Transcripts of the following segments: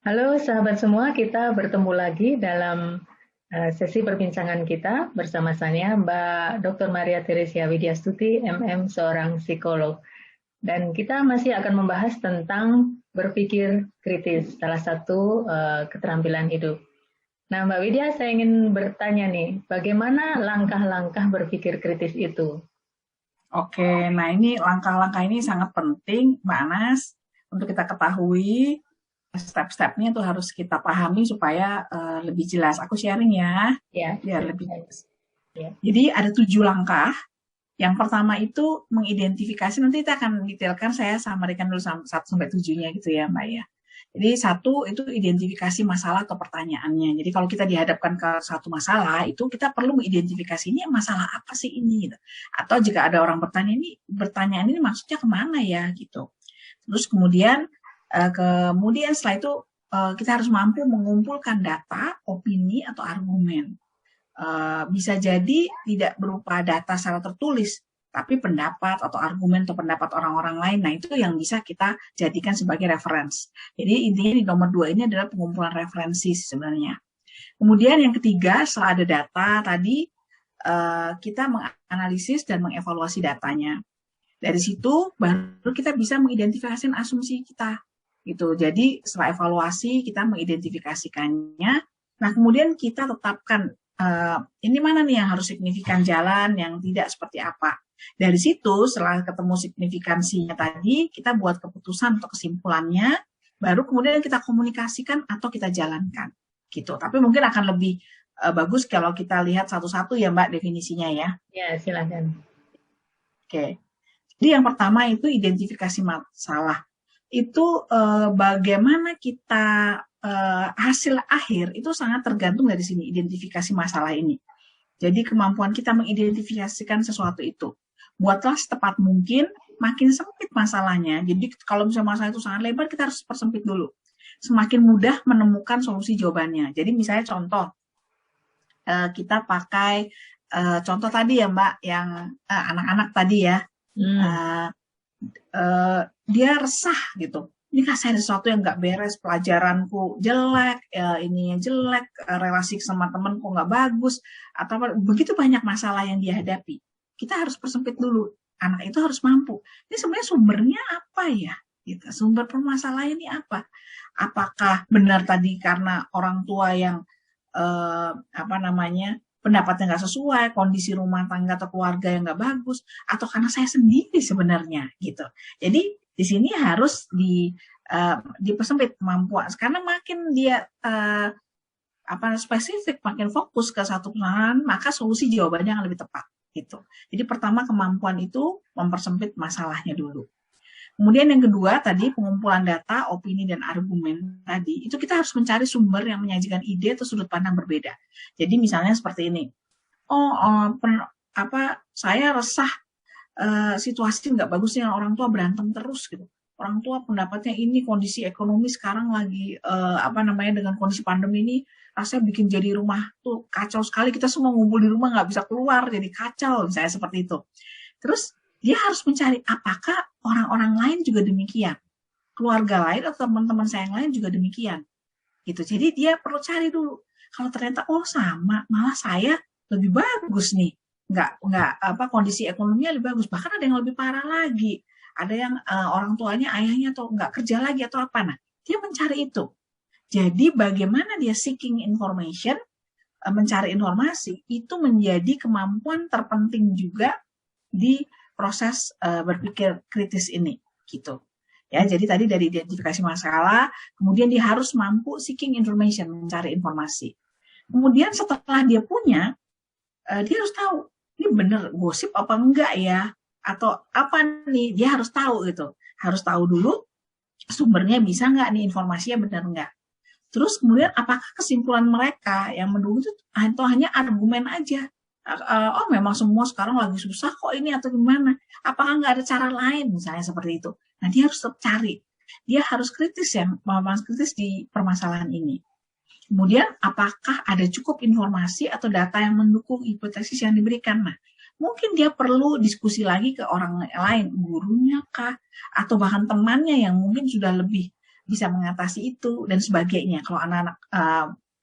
Halo sahabat semua, kita bertemu lagi dalam sesi perbincangan kita bersama saya Mbak Dr. Maria Teresia Widyastuti, MM, seorang psikolog. Dan kita masih akan membahas tentang berpikir kritis, salah satu keterampilan hidup. Nah Mbak Widya, saya ingin bertanya nih, bagaimana langkah-langkah berpikir kritis itu? Oke, nah ini langkah-langkah ini sangat penting, Mbak Anas, untuk kita ketahui step-stepnya tuh harus kita pahami supaya lebih jelas. Aku sharing ya, Ya, biar lebih silakan. jelas. Ya. Jadi ada 7 langkah. Yang pertama itu mengidentifikasi, nanti kita akan detailkan, saya samarikan dulu 1 sampai 7-nya gitu ya Mbak ya. Jadi 1 itu identifikasi masalah atau pertanyaannya. Jadi kalau kita dihadapkan ke satu masalah, itu kita perlu mengidentifikasi ini masalah apa sih ini gitu. Atau jika ada orang bertanya ini, pertanyaan ini maksudnya kemana ya gitu. Terus kemudian setelah itu kita harus mampu mengumpulkan data, opini atau argumen. Bisa jadi tidak berupa data secara tertulis, tapi pendapat atau argumen atau pendapat orang-orang lain. Nah, itu yang bisa kita jadikan sebagai reference. Jadi intinya di nomor 2 ini adalah pengumpulan referensi sebenarnya. Kemudian yang ketiga, setelah ada data tadi, kita menganalisis dan mengevaluasi datanya. Dari situ baru kita bisa mengidentifikasi asumsi kita. Gitu. Jadi setelah evaluasi kita mengidentifikasikannya. Nah, kemudian kita tetapkan ini mana nih yang harus signifikan jalan, yang tidak seperti apa. Dari situ setelah ketemu signifikansinya tadi, kita buat keputusan atau kesimpulannya, baru kemudian kita komunikasikan atau kita jalankan. Gitu. Tapi mungkin akan lebih bagus kalau kita lihat satu-satu ya Mbak definisinya ya. Ya, silakan. Oke. Jadi yang pertama itu identifikasi masalah. Itu bagaimana kita hasil akhir itu sangat tergantung dari sini, identifikasi masalah ini. Jadi kemampuan kita mengidentifikasikan sesuatu itu. Buatlah setepat mungkin, makin sempit masalahnya. Jadi kalau misalnya masalah itu sangat lebar, kita harus persempit dulu. Semakin mudah menemukan solusi jawabannya. Jadi misalnya contoh, kita pakai contoh tadi ya Mbak, yang anak-anak tadi ya. Dia resah gitu. Ini kasih ada sesuatu yang nggak beres, pelajaranku jelek, ininya jelek, relasi sama temanku nggak bagus, atau begitu banyak masalah yang dia hadapi. Kita harus persempit dulu. Anak itu harus mampu. Ini sebenarnya sumbernya apa ya? Gitu. Sumber permasalahan ini apa? Apakah benar tadi karena orang tua yang pendapatnya nggak sesuai, kondisi rumah tangga atau keluarga yang nggak bagus, atau karena saya sendiri sebenarnya gitu. Jadi di sini harus dipersempit kemampuan, karena makin dia spesifik, makin fokus ke satu permasalahan, maka solusi jawabannya akan lebih tepat gitu. Jadi pertama kemampuan itu mempersempit masalahnya dulu. Kemudian yang kedua tadi pengumpulan data, opini dan argumen tadi itu kita harus mencari sumber yang menyajikan ide atau sudut pandang berbeda. Jadi misalnya seperti ini, saya resah situasi nggak bagus dengan orang tua berantem terus gitu. Orang tua pendapatnya ini, kondisi ekonomi sekarang lagi dengan kondisi pandemi ini rasanya bikin jadi rumah tuh kacau sekali, kita semua ngumpul di rumah nggak bisa keluar jadi kacau misalnya seperti itu. Terus dia harus mencari apakah orang-orang lain juga demikian, keluarga lain atau teman-teman saya yang lain juga demikian gitu. Jadi dia perlu cari dulu, kalau ternyata sama, malah saya lebih bagus nih, nggak kondisi ekonominya lebih bagus, bahkan ada yang lebih parah lagi, ada yang orang tuanya, ayahnya atau nggak kerja lagi atau apa. Nah, dia mencari itu. Jadi bagaimana dia seeking information, mencari informasi itu menjadi kemampuan terpenting juga di proses berpikir kritis ini gitu. Ya, jadi tadi dari identifikasi masalah, kemudian dia harus mampu seeking information, mencari informasi. Kemudian setelah dia punya, dia harus tahu ini benar gosip apa enggak ya, atau apa nih, dia harus tahu gitu. Harus tahu dulu sumbernya, bisa enggak nih informasinya benar enggak. Terus kemudian apakah kesimpulan mereka yang mendukung itu hanya argumen aja? Memang semua sekarang lagi susah kok ini atau gimana? Apakah nggak ada cara lain misalnya seperti itu? Nah, dia harus tetap cari. Dia harus kritis ya, kritis di permasalahan ini. Kemudian apakah ada cukup informasi atau data yang mendukung hipotesis yang diberikan? Nah, mungkin dia perlu diskusi lagi ke orang lain, gurunya kah, atau bahkan temannya yang mungkin sudah lebih bisa mengatasi itu dan sebagainya. Kalau anak-anak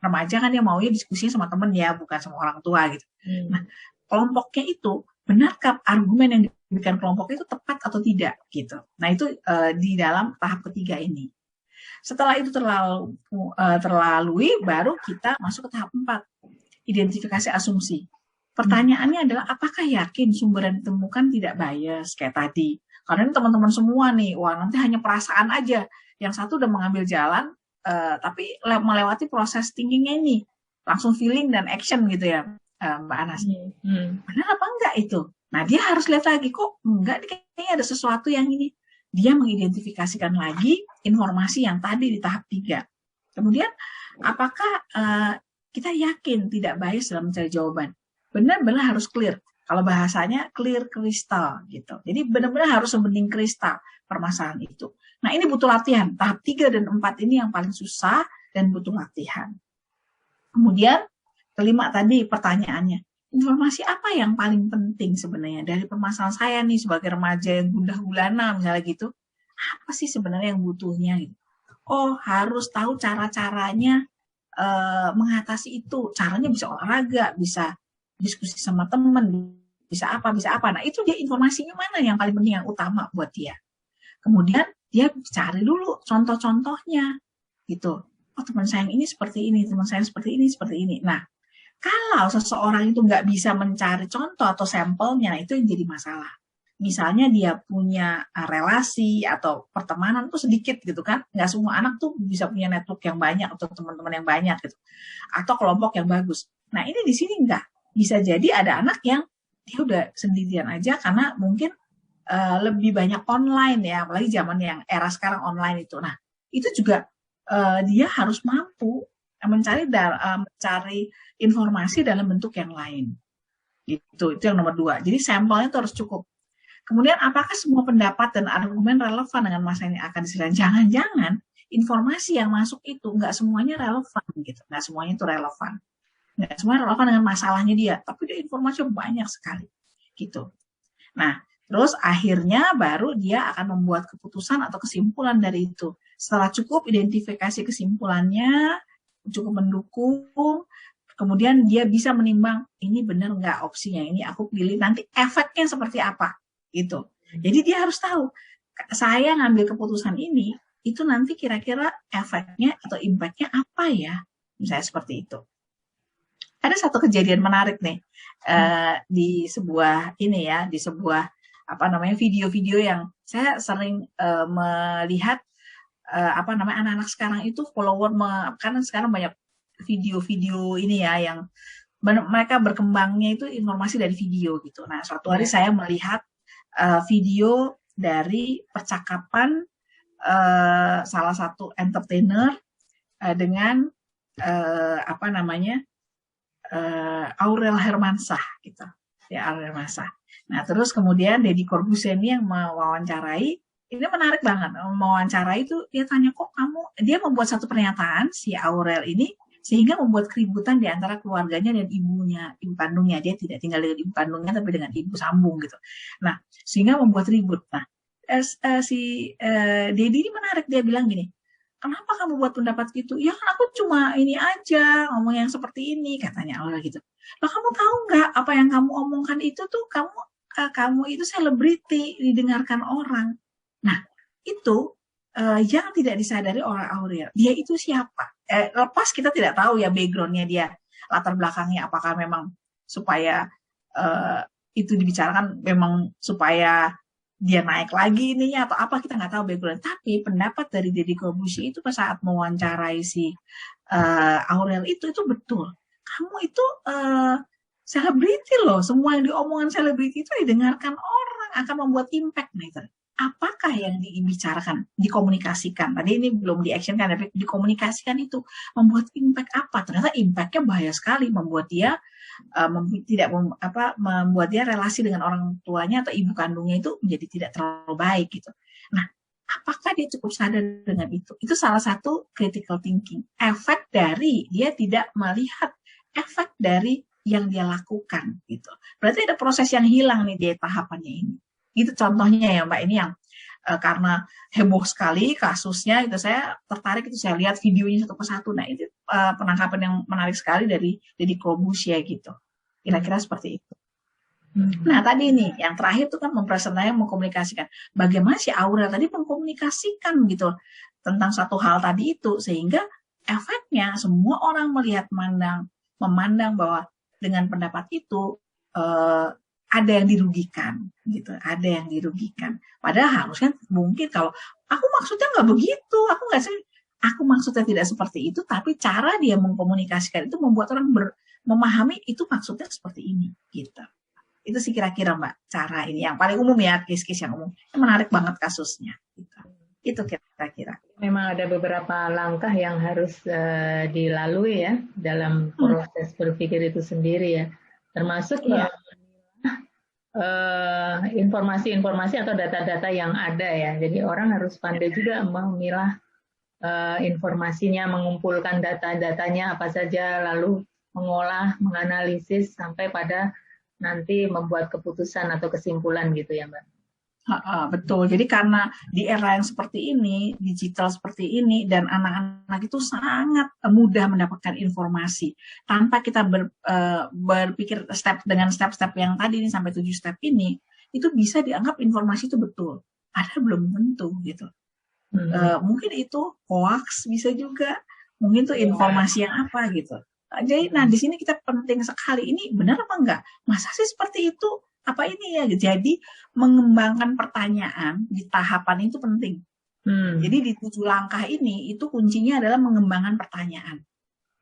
remaja kan dia maunya diskusinya sama temen ya, bukan sama orang tua gitu. Nah, kelompoknya itu, benarkah argumen yang diberikan kelompok itu tepat atau tidak gitu. Nah, itu di dalam tahap ketiga ini. Setelah itu terlalui, baru kita masuk ke tahap 4, identifikasi asumsi. Pertanyaannya adalah, apakah yakin sumber yang ditemukan tidak bias kayak tadi? Karena ini teman-teman semua nih, wah nanti hanya perasaan aja. Yang satu udah mengambil jalan, tapi melewati proses thinkingnya ini. Langsung feeling dan action gitu ya, Mbak Anas. Benar apa enggak itu? Nah, dia harus lihat lagi, kok enggak, kayaknya ada sesuatu yang ini. Dia mengidentifikasikan lagi informasi yang tadi di tahap 3. Kemudian, apakah kita yakin tidak bias dalam mencari jawaban? Benar-benar harus clear. Kalau bahasanya clear kristal gitu. Jadi benar-benar harus sebening kristal permasalahan itu. Nah, ini butuh latihan. Tahap 3 dan 4 ini yang paling susah dan butuh latihan. Kemudian, kelima tadi pertanyaannya. Informasi apa yang paling penting sebenarnya dari permasalahan saya nih sebagai remaja yang gundah gulana misalnya gitu? Apa sih sebenarnya yang butuhnya gitu? Oh, harus tahu cara-caranya mengatasi itu. Caranya bisa olahraga, bisa diskusi sama teman, bisa apa. Nah, itu dia informasinya mana yang paling penting, yang utama buat dia. Kemudian dia cari dulu contoh-contohnya gitu. Oh, teman saya yang ini seperti ini, teman saya seperti ini. Nah, kalau seseorang itu nggak bisa mencari contoh atau sampelnya, itu yang jadi masalah. Misalnya dia punya relasi atau pertemanan tuh sedikit gitu kan, nggak semua anak tuh bisa punya network yang banyak atau teman-teman yang banyak gitu, atau kelompok yang bagus. Nah, ini di sini nggak. Bisa jadi ada anak yang dia udah sendirian aja karena mungkin lebih banyak online ya, apalagi zaman yang era sekarang online itu. Nah, itu juga dia harus mampu mencari informasi dalam bentuk yang lain. Itu yang nomor 2. Jadi sampelnya itu harus cukup. Kemudian apakah semua pendapat dan argumen relevan dengan masalah yang akan diselesaikan? Jangan-jangan informasi yang masuk itu nggak semuanya relevan gitu. Nggak semuanya itu relevan. Nggak semuanya relevan dengan masalahnya dia. Tapi dia informasinya banyak sekali. Gitu. Nah, terus akhirnya baru dia akan membuat keputusan atau kesimpulan dari itu. Setelah cukup identifikasi kesimpulannya, cukup mendukung, kemudian dia bisa menimbang, ini benar nggak opsinya, ini aku pilih, nanti efeknya seperti apa, gitu. Jadi dia harus tahu, saya ngambil keputusan ini, itu nanti kira-kira efeknya atau impact-nya apa ya, misalnya seperti itu. Ada satu kejadian menarik nih, di sebuah video-video yang saya sering melihat, anak-anak sekarang itu follower, karena sekarang banyak video-video ini ya yang mereka berkembangnya itu informasi dari video gitu. Nah, suatu hari saya melihat video dari percakapan salah satu entertainer dengan Aurel Hermansyah gitu. Ya, Aurel Hermansyah. Nah, terus kemudian Deddy Corbuzier ini yang mewawancarai. Ini menarik banget, mewawancarai itu dia tanya, kok dia membuat satu pernyataan si Aurel ini sehingga membuat keributan di antara keluarganya dan ibu kandungnya. Dia tidak tinggal dengan ibu kandungnya tapi dengan ibu sambung gitu. Nah, sehingga membuat ribut. Nah, si Deddy ini menarik, dia bilang gini, kenapa kamu buat pendapat gitu? Ya kan aku cuma ini aja, ngomong yang seperti ini, katanya Aurel gitu. Lah, kamu tahu nggak apa yang kamu omongkan itu tuh kamu itu selebriti, didengarkan orang. Nah, itu yang tidak disadari oleh Aurel. Dia itu siapa? Lepas kita tidak tahu ya background-nya dia, latar belakangnya, apakah memang supaya itu dibicarakan memang supaya dia naik lagi ininya atau apa, kita nggak tahu background. Tapi pendapat dari Deddy Corbuzier itu saat mewawancarai si Aurel itu betul. Kamu itu selebriti loh, semua yang diomongin selebriti itu didengarkan orang, akan membuat impact. Nah, itu apakah yang dibicarakan, dikomunikasikan, tadi ini belum di-actionkan, tapi dikomunikasikan itu membuat impact apa? Ternyata impact-nya bahaya sekali, membuat dia membuat dia relasi dengan orang tuanya atau ibu kandungnya itu menjadi tidak terlalu baik gitu. Nah, apakah dia cukup sadar dengan itu? Itu salah satu critical thinking. Efek dari dia tidak melihat efek dari yang dia lakukan gitu. Berarti ada proses yang hilang nih di tahapannya ini. Gitu contohnya ya Mbak, ini yang karena heboh sekali kasusnya itu saya tertarik, itu saya lihat videonya satu persatu. Nah itu penangkapan yang menarik sekali dari Deddy Corbuzier gitu, kira-kira seperti itu. Nah tadi nih yang terakhir itu kan mempresentasikan, mengkomunikasikan bagaimana si Aurel tadi mengkomunikasikan gitu tentang satu hal tadi itu, sehingga efeknya semua orang melihat, memandang bahwa dengan pendapat itu ada yang dirugikan gitu, ada yang dirugikan. Padahal harusnya mungkin kalau aku maksudnya nggak begitu, aku maksudnya tidak seperti itu, tapi cara dia mengkomunikasikan itu membuat orang memahami itu maksudnya seperti ini gitu. Itu sih kira-kira Mbak cara ini yang paling umum ya, case-case yang umum. Menarik banget kasusnya gitu. Itu kira-kira. Memang ada beberapa langkah yang harus dilalui ya dalam proses berpikir itu sendiri ya, termasuk informasi-informasi atau data-data yang ada ya. Jadi orang harus pandai juga memilah informasinya, mengumpulkan data-datanya apa saja, lalu mengolah, menganalisis sampai pada nanti membuat keputusan atau kesimpulan gitu ya Mbak. Betul. Jadi karena di era yang seperti ini, digital seperti ini, dan anak-anak itu sangat mudah mendapatkan informasi tanpa kita berpikir dengan step-step yang tadi ini sampai 7 step ini, itu bisa dianggap informasi itu betul. Padahal belum tentu gitu. Mungkin itu hoax, bisa juga. Mungkin itu informasi yang apa gitu. Jadi, nah di sini kita penting sekali, ini benar apa enggak? Masa sih seperti itu? Apa ini ya? Jadi mengembangkan pertanyaan di tahapan itu penting. Jadi di 7 langkah ini itu kuncinya adalah mengembangkan pertanyaan.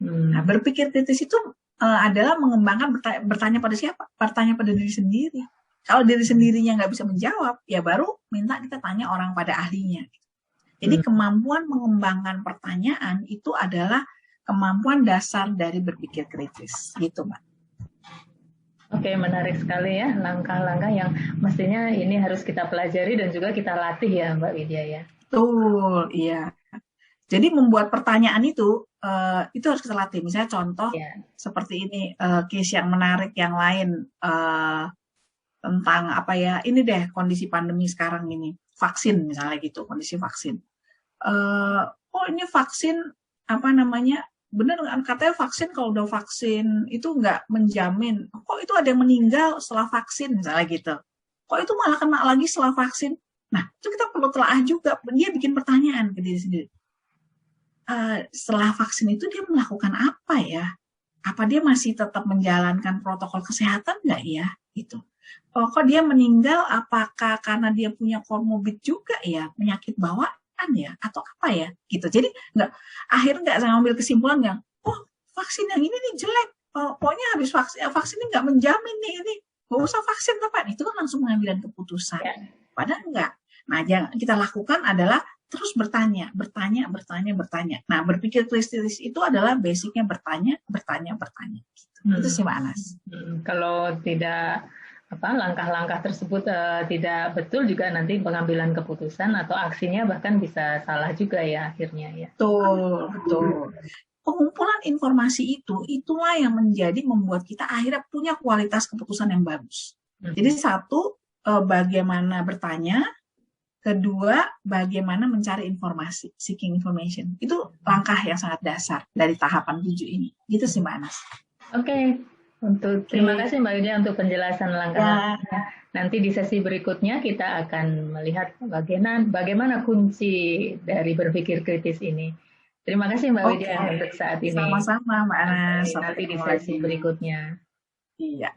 Nah, berpikir kritis itu adalah mengembangkan bertanya pada siapa? Bertanya pada diri sendiri. Kalau diri sendirinya nggak bisa menjawab, ya baru minta kita tanya orang pada ahlinya. Jadi kemampuan mengembangkan pertanyaan itu adalah kemampuan dasar dari berpikir kritis, gitu Mbak. Oke, menarik sekali ya langkah-langkah yang mestinya ini harus kita pelajari dan juga kita latih ya Mbak Widya ya. Betul, iya. Jadi membuat pertanyaan itu harus kita latih. Misalnya contoh seperti ini, case yang menarik yang lain tentang apa ya, ini deh kondisi pandemi sekarang ini, vaksin misalnya gitu, kondisi vaksin. Ini vaksin apa namanya, bener kan katanya vaksin, kalau udah vaksin itu nggak menjamin, kok itu ada yang meninggal setelah vaksin misalnya gitu, kok itu malah kena lagi setelah vaksin. Nah itu kita perlu telaah juga, dia bikin pertanyaan ke diri sendiri, setelah vaksin itu dia melakukan apa ya, apa dia masih tetap menjalankan protokol kesehatan nggak ya gitu, kok dia meninggal apakah karena dia punya komorbid juga ya, penyakit bawaan ya atau apa ya gitu. Jadi akhirnya nggak saya ambil kesimpulan yang vaksin yang ini nih jelek, pokoknya habis vaksin ini nggak menjamin nih, ini nggak usah vaksin apa, itu kan langsung pengambilan keputusan. Padahal enggak. Nah yang kita lakukan adalah terus bertanya. Nah berpikir kritis itu adalah basicnya bertanya gitu. Itu sih Mbak Anas. Kalau tidak langkah-langkah tersebut tidak betul, juga nanti pengambilan keputusan atau aksinya bahkan bisa salah juga ya akhirnya ya. Betul. Pengumpulan informasi itulah yang membuat kita akhirnya punya kualitas keputusan yang bagus. Jadi satu, bagaimana bertanya, kedua, bagaimana mencari informasi, seeking information. Itu langkah yang sangat dasar dari tahapan 7 ini. Gitu sih Mbak Anas. Oke. Terima kasih Mbak Widya untuk penjelasan langkah-langkahnya. Nanti di sesi berikutnya kita akan melihat bagaimana kunci dari berpikir kritis ini. Terima kasih Mbak Widya untuk saat ini. Sama-sama Mbak Anas. Nanti di sesi berikutnya. Iya.